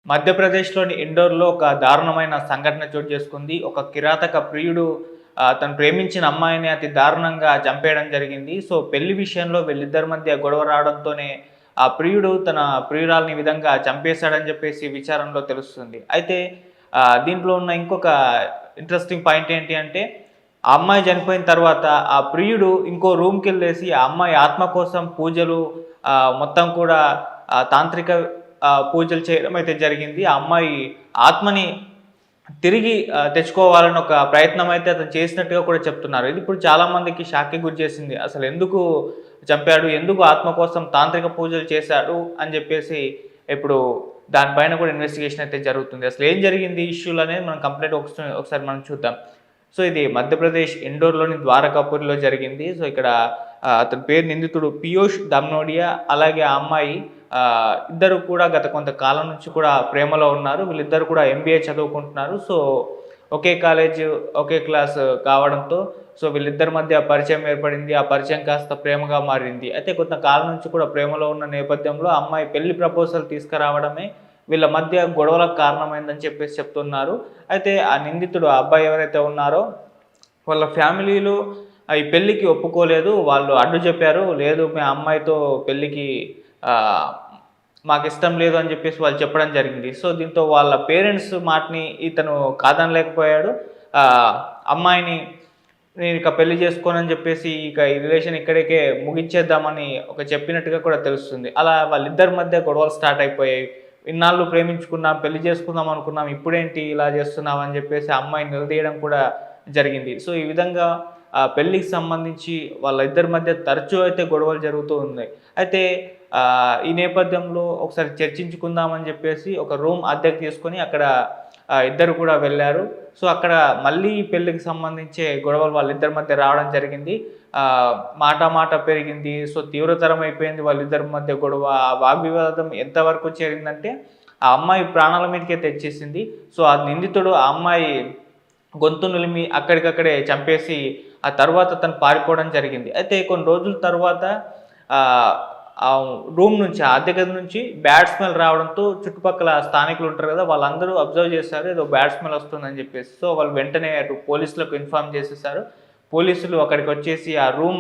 మధ్యప్రదేశ్‌లోని ఇండోర్‌లో ఒక దారుణమైన సంఘటన చోటు చేసుకుంది. ఒక కిరాతక ప్రియుడు తను ప్రేమించిన అమ్మాయిని అతి దారుణంగా చంపేయడం జరిగింది. సో, పెళ్లి విషయంలో వీళ్ళిద్దరి మధ్య గొడవ రావడంతోనే ఆ ప్రియుడు తన ప్రియురాలిని ఈ విధంగా చంపేశాడని చెప్పేసి విచారణలో తెలుస్తుంది. అయితే దీంట్లో ఉన్న ఇంకొక ఇంట్రెస్టింగ్ పాయింట్ ఏంటి అంటే, ఆ అమ్మాయి చనిపోయిన తర్వాత ఆ ప్రియుడు ఇంకో రూమ్‌కెళ్ళేసి ఆ అమ్మాయి ఆత్మ కోసం పూజలు మొత్తం కూడా తాంత్రిక పూజలు చేయడం అయితే జరిగింది. ఆ అమ్మాయి ఆత్మని తిరిగి తెచ్చుకోవాలని ఒక ప్రయత్నం అయితే అతను చేసినట్టుగా కూడా చెప్తున్నారు. ఇది ఇప్పుడు చాలా మందికి షాక్‌కి గురి చేసింది. అసలెందుకు చంపాడు? ఎందుకు ఆత్మ కోసం తాంత్రిక పూజలు చేశాడు? అని జెప్పేసి ఇప్పుడు దాని పైన కూడా ఇన్వెస్టిగేషన్ అయితే జరుగుతుంది. అసలేం జరిగింది ఈ ఇష్యూలో అనేది మనం కంప్లీట్‌గా ఒకసారి మనం చూద్దాం. సో, ఇది మధ్యప్రదేశ్ ఇండోర్‌లోని ద్వారకాపూర్‌లో జరిగింది. సో, ఇక్కడ అతని పేరు నిందితుడు పీయూష్ దమ్నోడియా అలాగే ఆ అమ్మాయి ఇద్దరు కూడా గత కొంతకాలం నుంచి కూడా ప్రేమలో ఉన్నారు. వీళ్ళిద్దరూ కూడా ఎంబీఏ చదువుకుంటున్నారు. సో, ఒకే కాలేజు, ఒకే క్లాస్ కావడంతో సో, వీళ్ళిద్దరి మధ్య పరిచయం ఏర్పడింది. ఆ పరిచయం కాస్త ప్రేమగా మారింది. అయితే కొంతకాలం నుంచి కూడా ప్రేమలో ఉన్న నేపథ్యంలో ఆ అమ్మాయి పెళ్లి ప్రపోజల్ తీసుకురావడమే వీళ్ళ మధ్య గొడవలకు కారణమైందని చెప్పేసి చెప్తున్నారు. అయితే ఆ నిందితుడు ఆ అబ్బాయి ఎవరైతే ఉన్నారో వాళ్ళ ఫ్యామిలీలో ఈ పెళ్ళికి ఒప్పుకోలేదు. వాళ్ళు అడ్డు చెప్పారు. లేదు మీ అమ్మాయితో పెళ్ళికి ఆహ్, మాకిష్టం లేదు అని చెప్పేసి వాళ్ళు చెప్పడం జరిగింది. సో, దీంతో వాళ్ళ పేరెంట్స్ మాటని ఇతను కాదనలేకపోయాడు. ఆహ్, అమ్మాయిని నేనిక పెళ్లి చేసుకోనని చెప్పేసి ఇక ఈ రిలేషన్ ఇక్కడికే ముగించేద్దామని చెప్పినట్టుగా కూడా తెలుస్తుంది. అలా వాళ్ళిద్దరి మధ్య గొడవలు స్టార్ట్ అయిపోయాయి. ఇన్నాళ్ళు ప్రేమించుకున్నాం, పెళ్లి చేసుకుందాం అనుకున్నాం. ఇప్పుడేంటి ఇలా చేస్తున్నావు అని చెప్పేసి ఆ అమ్మాయిని నిలదీయడం కూడా జరిగింది. సో, ఈ విధంగా పెళ్ళికి సంబంధించి వాళ్ళిద్దరి మధ్య తరచూ అయితే గొడవలు జరుగుతూ ఉన్నాయి. అయితే ఈ నేపథ్యంలో ఒకసారి చర్చించుకుందామని చెప్పేసి ఒక రూమ్ అద్దెకు తీసుకొని అక్కడ ఇద్దరు కూడా వెళ్లారు. సో, అక్కడ మళ్ళీ పెళ్ళికి సంబంధించే గొడవలు వాళ్ళిద్దరి మధ్య రావడం జరిగింది. మాట మాట పెరిగింది. సో, తీవ్రతరం అయిపోయింది వాళ్ళిద్దరి మధ్య గొడవ. ఆ వాగ్వివాదం ఎంతవరకు చేరిందంటే, ఆ అమ్మాయి ప్రాణాల మీదకే తెచ్చేసింది. సో, ఆ నిందితుడు ఆ అమ్మాయి గొంతు నులిమి అక్కడికక్కడే చంపేసి, ఆ తర్వాత తను పారిపోవడం జరిగింది. అయితే కొన్ని రోజుల తర్వాత ఆహ్, ఆ రూమ్ నుంచి ఆ అద్దె గది నుంచి బ్యాడ్ స్మెల్ రావడంతో చుట్టుపక్కల స్థానికులు ఉంటారు కదా! వాళ్ళందరూ అబ్జర్వ్ చేశారు. ఏదో బ్యాడ్ స్మెల్ వస్తుందని చెప్పేసి. సో, వాళ్ళు వెంటనే అటు పోలీసులకు ఇన్ఫార్మ్ చేసేసారు. పోలీసులు అక్కడికొచ్చేసి ఆ రూమ్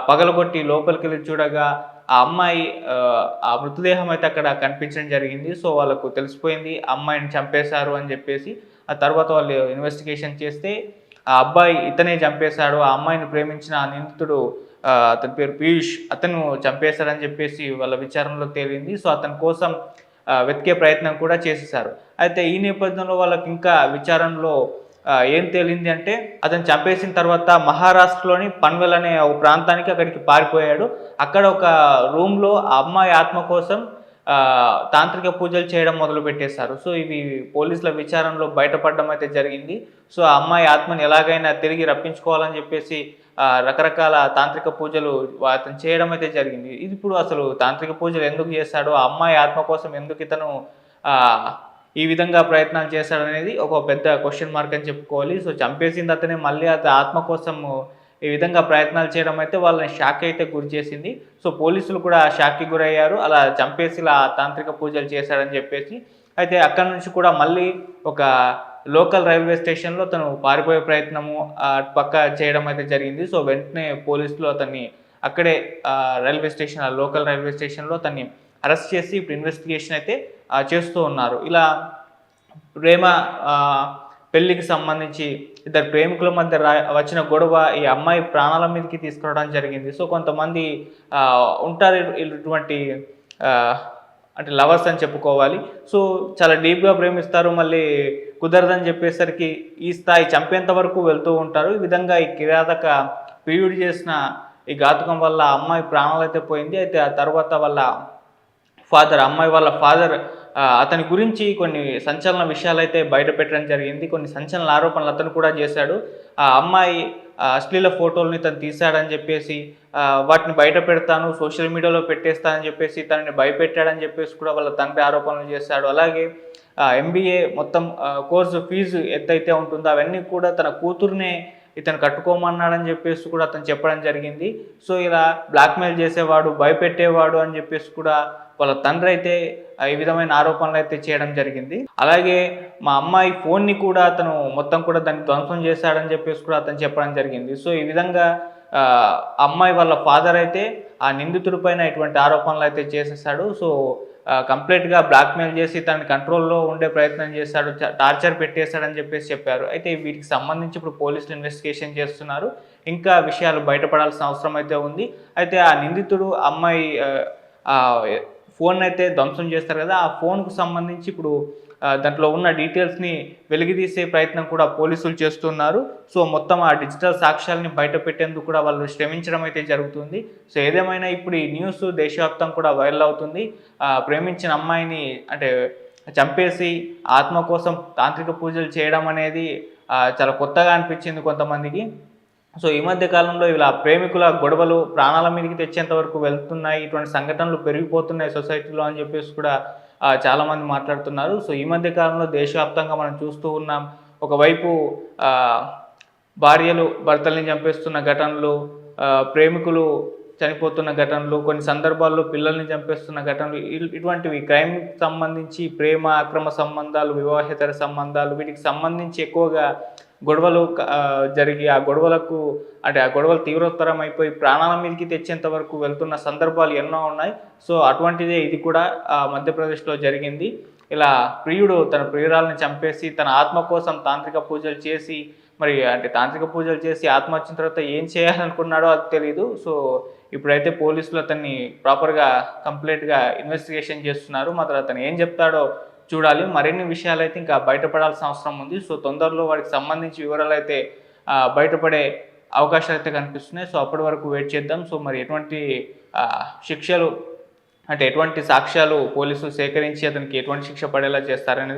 పగలగొట్టి లోపలికెళ్ళి చూడగా ఆ అమ్మాయి ఆ మృతదేహం అయితే అక్కడ కనిపించడం జరిగింది. సో, వాళ్ళకు తెలిసిపోయింది అమ్మాయిని చంపేశారు అని చెప్పేసి. ఆ తర్వాత వాళ్ళు ఇన్వెస్టిగేషన్ చేస్తే ఆ అబ్బాయి ఇతనే చంపేశాడు. ఆ అమ్మాయిని ప్రేమించిన ఆ నిందితుడు అతని పేరు పీయూష్. అతను చంపేశాడని చెప్పేసి వాళ్ళ విచారణలో తేలింది. సో, అతని కోసం వెతికే ప్రయత్నం కూడా చేసేశారు. అయితే ఈ నేపథ్యంలో వాళ్ళకింకా విచారణలో ఏం తేలింది అంటే అతను చంపేసిన తర్వాత మహారాష్ట్రలోని పన్వెల్ అనే ఒక ప్రాంతానికి అక్కడికి పారిపోయాడు. అక్కడ ఒక రూమ్‌లో ఆ అమ్మాయి ఆత్మ కోసం తాంత్రిక పూజలు చేయడం మొదలుపెట్టేశారు. సో, ఇవి పోలీసుల విచారణలో బయటపడడం అయితే జరిగింది. సో, ఆ అమ్మాయి ఆత్మని ఎలాగైనా తిరిగి రప్పించుకోవాలని చెప్పేసి రకరకాల తాంత్రిక పూజలు అతను చేయడం అయితే జరిగింది. ఇది ఇప్పుడు అసలు తాంత్రిక పూజలు ఎందుకు చేశాడు? ఆ అమ్మాయి ఆత్మ కోసం ఎందుకు ఇతను ఆహ్, ఈ విధంగా ప్రయత్నాలు చేశాడనేది ఒక పెద్ద క్వెషన్ మార్క్ అని చెప్పుకోవాలి. సో, చంపేసింది అతనే మళ్ళీ ఆత్మ కోసము ఈ విధంగా ప్రయత్నాలు చేయడం అయితే వాళ్ళని షాక్ అయితే గురిచేసింది. సో, పోలీసులు కూడా షాక్‌కి గురయ్యారు. అలా చంపేసి ఇలా తాంత్రిక పూజలు చేశాడని చెప్పేసి. అయితే అక్కడి నుంచి కూడా మళ్ళీ ఒక లోకల్ రైల్వే స్టేషన్‌లో తను పారిపోయే ప్రయత్నము అటు పక్క చేయడం అయితే జరిగింది. సో, వెంటనే పోలీసులు అతన్ని అక్కడే లోకల్ రైల్వే స్టేషన్‌లో అతన్ని అరెస్ట్ చేసి ఇప్పుడు ఇన్వెస్టిగేషన్ అయితే చేస్తూ ఉన్నారు. ఇలా ప్రేమ పెళ్ళికి సంబంధించి ఇద్దరు ప్రేమికుల మధ్య వచ్చిన గొడవ ఈ అమ్మాయి ప్రాణాల మీదకి తీసుకురావడం జరిగింది. సో, కొంతమంది ఉంటారు ఇటువంటి ఆహ్, అంటే లవర్స్ అని చెప్పుకోవాలి. సో, చాలా డీప్‌గా ప్రేమిస్తారు. మళ్ళీ కుదరదని చెప్పేసరికి ఈ స్థాయి చంపేంత వరకు వెళ్తూ ఉంటారు. ఈ విధంగా ఈ కిరాతక ప్రియుడు చేసిన ఈ ఘాతుకం వల్ల ఆ అమ్మాయి ప్రాణాలైతే పోయింది. అయితే ఆ తర్వాత అమ్మాయి వాళ్ళ ఫాదర్ అతని గురించి కొన్ని సంచలన విషయాలైతే బయట పెట్టడం జరిగింది. కొన్ని సంచలన ఆరోపణలు అతను కూడా చేశాడు. ఆ అమ్మాయి అశ్లీల ఫోటోలని తను తీశాడని చెప్పేసి, వాటిని బయట పెడతాను, సోషల్ మీడియాలో పెట్టేస్తానని చెప్పేసి తనని భయపెట్టాడని చెప్పేసి కూడా వాళ్ళ తండ్రి ఆరోపణలు చేశాడు. అలాగే ఎంబీఏ మొత్తం కోర్సు ఫీజు ఎంతైతే ఉంటుందో అవన్నీ కూడా తన కూతుర్నే ఇతను కట్టుకోమన్నాడని చెప్పేసి కూడా అతను చెప్పడం జరిగింది. సో, ఇలా బ్లాక్‌మెయిల్ చేసేవాడు, భయపెట్టేవాడు అని చెప్పేసి కూడా వాళ్ళ తండ్రి అయితే ఈ విధమైన ఆరోపణలు అయితే చేయడం జరిగింది. అలాగే మా అమ్మాయి ఫోన్‌ని కూడా అతను మొత్తం కూడా దాన్ని ధ్వంసం చేశాడని చెప్పేసి కూడా అతను చెప్పడం జరిగింది. సో, ఈ విధంగా అమ్మాయి వాళ్ళ ఫాదర్ అయితే ఆ నిందితుడి పైన ఇటువంటి ఆరోపణలయితే చేసేసాడు. సో, కంప్లీట్‌గా బ్లాక్‌మెయిల్ చేసి తనని కంట్రోల్‌లో ఉండే ప్రయత్నం చేశాడు. టార్చర్ పెట్టేసాడని చెప్పేసి చెప్పారు. అయితే వీటికి సంబంధించి ఇప్పుడు పోలీసులు ఇన్వెస్టిగేషన్ చేస్తున్నారు. ఇంకా విషయాలు బయటపడాల్సిన అవసరం అయితే ఉంది. అయితే ఆ నిందితుడు అమ్మాయి ఆహ్, ఫోన్నయితే ధ్వంసం చేస్తారు కదా! ఆ ఫోన్‌కు సంబంధించి ఇప్పుడు దాంట్లో ఉన్న డీటెయిల్స్‌ని వెలికితీసే ప్రయత్నం కూడా పోలీసులు చేస్తున్నారు. సో, మొత్తం ఆ డిజిటల్ సాక్ష్యాల్ని బయట పెట్టేందుకు కూడా వాళ్ళు శ్రమించడం అయితే జరుగుతుంది. సో, ఏదేమైనా ఇప్పుడు ఈ న్యూస్ దేశవ్యాప్తంగా కూడా వైరల్ అవుతుంది. ప్రేమించిన అమ్మాయిని అంటే చంపేసి ఆత్మ కోసం తాంత్రిక పూజలు చేయడం అనేది చాలా కొత్తగా అనిపించింది కొంతమందికి. సో, ఈ మధ్య కాలంలో ఇలా ప్రేమికుల గొడవలు ప్రాణాల మీదకి తెచ్చేంత వరకు వెళ్తున్నాయి. ఇటువంటి సంఘటనలు పెరిగిపోతున్నాయి సొసైటీలో అని చెప్పేసి కూడా చాలామంది మాట్లాడుతున్నారు. సో, ఈ మధ్య కాలంలో దేశవ్యాప్తంగా మనం చూస్తూ ఉన్నాం. ఒకవైపు ఆహ్, భార్యలు భర్తల్ని చంపేస్తున్న ఘటనలు, ప్రేమికులు చనిపోతున్న ఘటనలు, కొన్ని సందర్భాల్లో పిల్లల్ని చంపేస్తున్న ఘటనలు ఇటువంటివి క్రైమ్‌కి సంబంధించి ప్రేమ, అక్రమ సంబంధాలు, వివాహేతర సంబంధాలు వీటికి సంబంధించి ఎక్కువగా గొడవలు జరిగి ఆ గొడవలకు అంటే ఆ గొడవలు తీవ్రతరం అయిపోయి ప్రాణాల మీదకి తెచ్చేంత వరకు వెళ్తున్న సందర్భాలు ఎన్నో ఉన్నాయి. సో, అటువంటిదే ఇది కూడా మధ్యప్రదేశ్‌లో జరిగింది. ఇలా ప్రియుడు తన ప్రియురాలిని చంపేసి తన ఆత్మ కోసం తాంత్రిక పూజలు చేసి మరి అంటే తాంత్రిక పూజలు చేసి ఆత్మ వచ్చిన తర్వాత ఏం చేయాలనుకున్నాడో అది తెలీదు. సో, ఇప్పుడైతే పోలీసులు అతన్ని ప్రాపర్‌గా కంప్లీట్‌గా ఇన్వెస్టిగేషన్ చేస్తున్నారు. మరి అతను ఏం చెప్తాడో చూడాలి. మరిన్ని విషయాలైతే ఇంకా బయటపడాల్సిన అవసరం ఉంది. సో, తొందరలో వాటికి సంబంధించి వివరాలైతే బయటపడే అవకాశాలైతే కనిపిస్తున్నాయి. సో, అప్పటి వరకు వెయిట్ చేద్దాం. సో, మరి ఎటువంటి శిక్షలు అంటే ఎటువంటి సాక్ష్యాలు పోలీసులు సేకరించి అతనికి ఎటువంటి శిక్ష పడేలా చేస్తారనేది